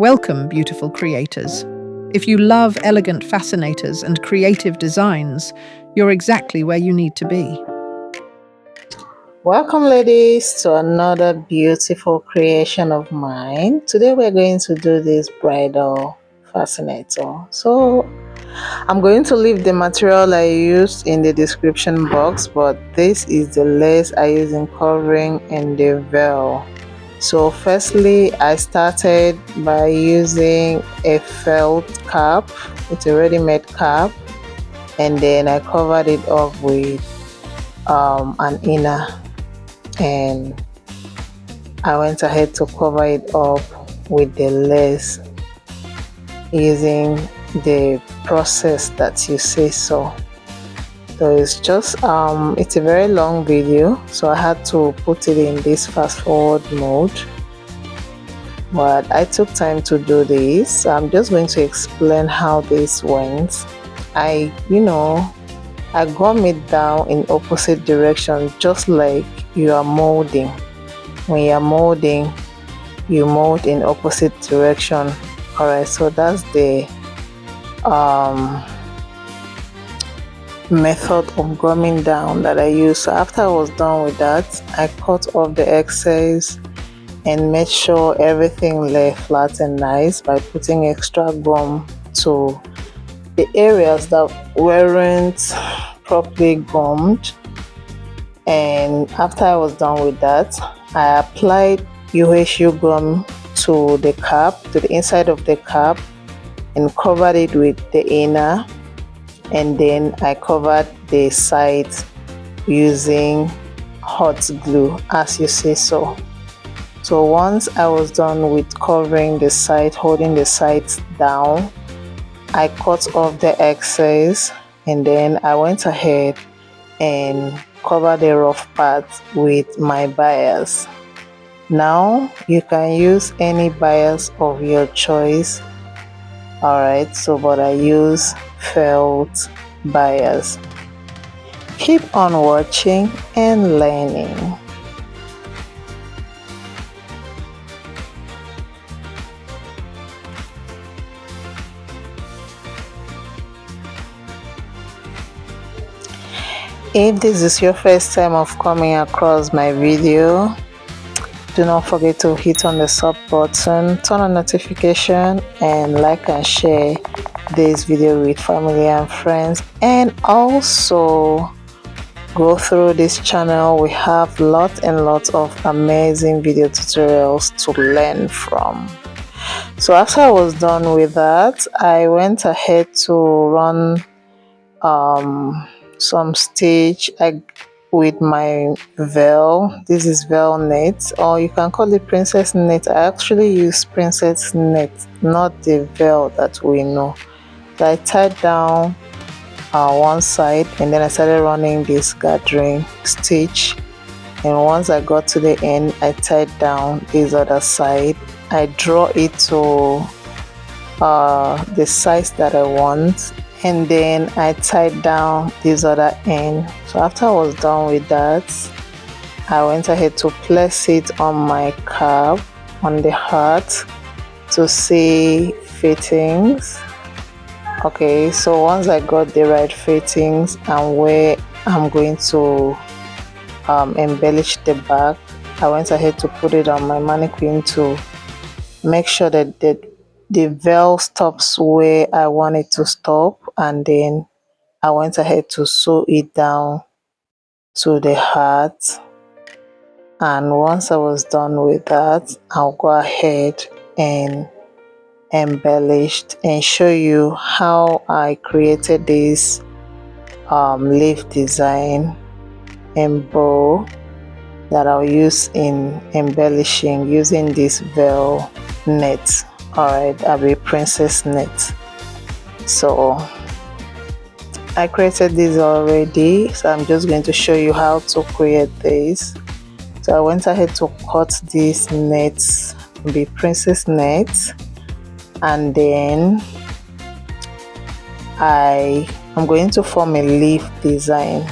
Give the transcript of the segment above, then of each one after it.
Welcome, beautiful creators. If you love elegant fascinators and creative designs, you're exactly where you need to be. Welcome, ladies, to another beautiful creation of mine. Today we're going to do this bridal fascinator. So I'm going to leave the material I used in the description box, but this is the lace I use in covering and the veil. So firstly, I started by using a felt cap. It's a ready-made cap, and then I covered it up with an inner, and I went ahead to cover it up with the lace using the process that you see. So it's just it's a very long video, so I had to put it in this fast forward mode, but I took time to do this. So I'm just going to explain how this went. I gum it down in opposite direction, just like you are molding. When you are molding, you mold in opposite direction. All right, so that's the method of gumming down that I use. So after I was done with that, I cut off the excess and made sure everything lay flat and nice by putting extra gum to the areas that weren't properly gummed. And after I was done with that, I applied UHU gum to the cap, to the inside of the cap, and covered it with the inner, and then I covered the sides using hot glue, as you see. So once I was done with covering the side, holding the sides down, I cut off the excess, and then I went ahead and covered the rough part with my bias. Now you can use any bias of your choice. Alright, but I use felt bias. Keep on watching and learning. If this is your first time of coming across my video, do not forget to hit on the sub button, turn on notification, and like and share this video with family and friends. And also go through this channel. We have lots and lots of amazing video tutorials to learn from. So after I was done with that, I went ahead to run some stitch with my veil. This is veil net, or you can call it princess net. I actually use princess net, not the veil that we know. So I tied down one side, and then I started running this gathering stitch, and once I got to the end, I tied down this other side. I draw it to the size that I want, and then I tied down this other end. So after I was done with that, I went ahead to place it on my cap, on the heart, to see fittings. Okay, so once I got the right fittings and where I'm going to embellish the back, I went ahead to put it on my mannequin to make sure that the veil stops where I want it to stop, and then I went ahead to sew it down to the heart. And once I was done with that, I'll go ahead and embellish and show you how I created this leaf design and bow that I'll use in embellishing using this veil net. Alright, I'll be princess net. So I created this already, so I'm just going to show you how to create this. So I went ahead to cut these nets, be princess nets, and then I'm going to form a leaf design.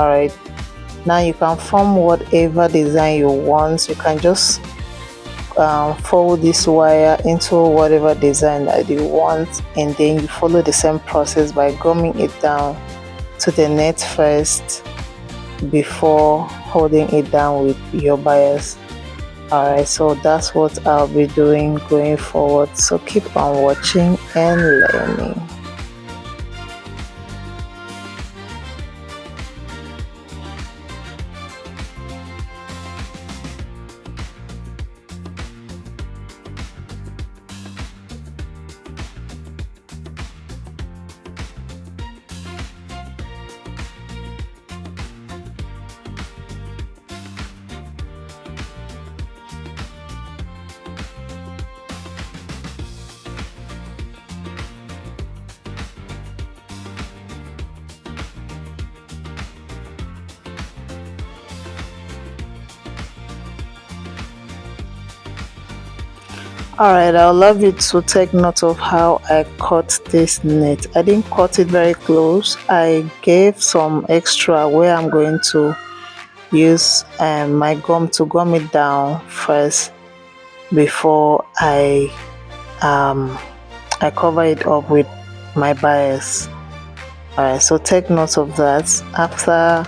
Alright, now you can form whatever design you want. You can just fold this wire into whatever design that you want, and then you follow the same process by gumming it down to the net first before holding it down with your bias. Alright, so that's what I'll be doing going forward, so keep on watching and learning. Alright, I would love you to take note of how I cut this net. I didn't cut it very close. I gave some extra where I'm going to use my gum to gum it down first before I cover it up with my bias. Alright, so take note of that. After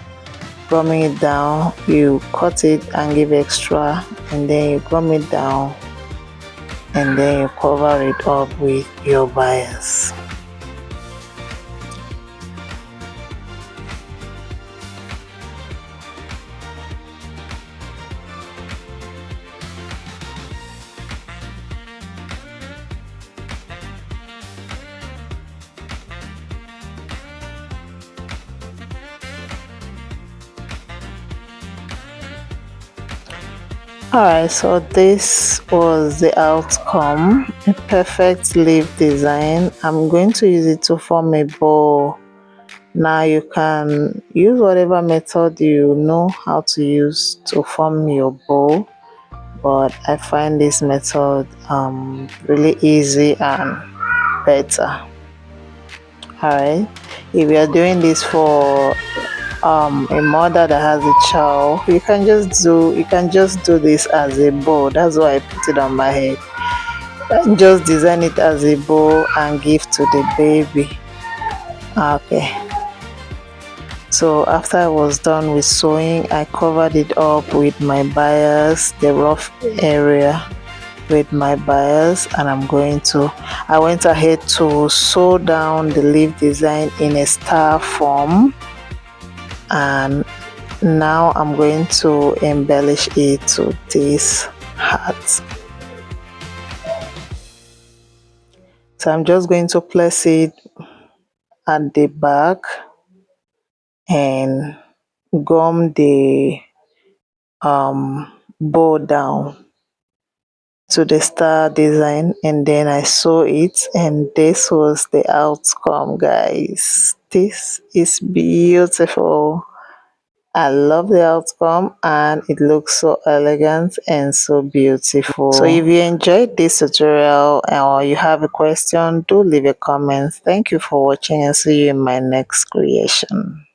gumming it down, you cut it and give extra, and then you gum it down, and then you cover it up with your bias. Alright, so this was the outcome, a perfect leaf design. I'm going to use it to form a bow. Now you can use whatever method you know how to use to form your bow, but I find this method really easy and better. Alright, if you are doing this for a mother that has a child, you can just do this as a bow. That's why I put it on my head, and just design it as a bow and give to the baby. Okay, so after I was done with sewing, I covered it up with my bias, the rough area with my bias, and I went ahead to sew down the leaf design in a star form, and now I'm going to embellish it to this hat. So I'm just going to place it at the back and gum the bow down to the star design, and then I sew it, and this was the outcome, guys. This is beautiful. I love the outcome, and it looks so elegant and so beautiful. So if you enjoyed this tutorial or you have a question, do leave a comment. Thank you for watching, and see you in my next creation.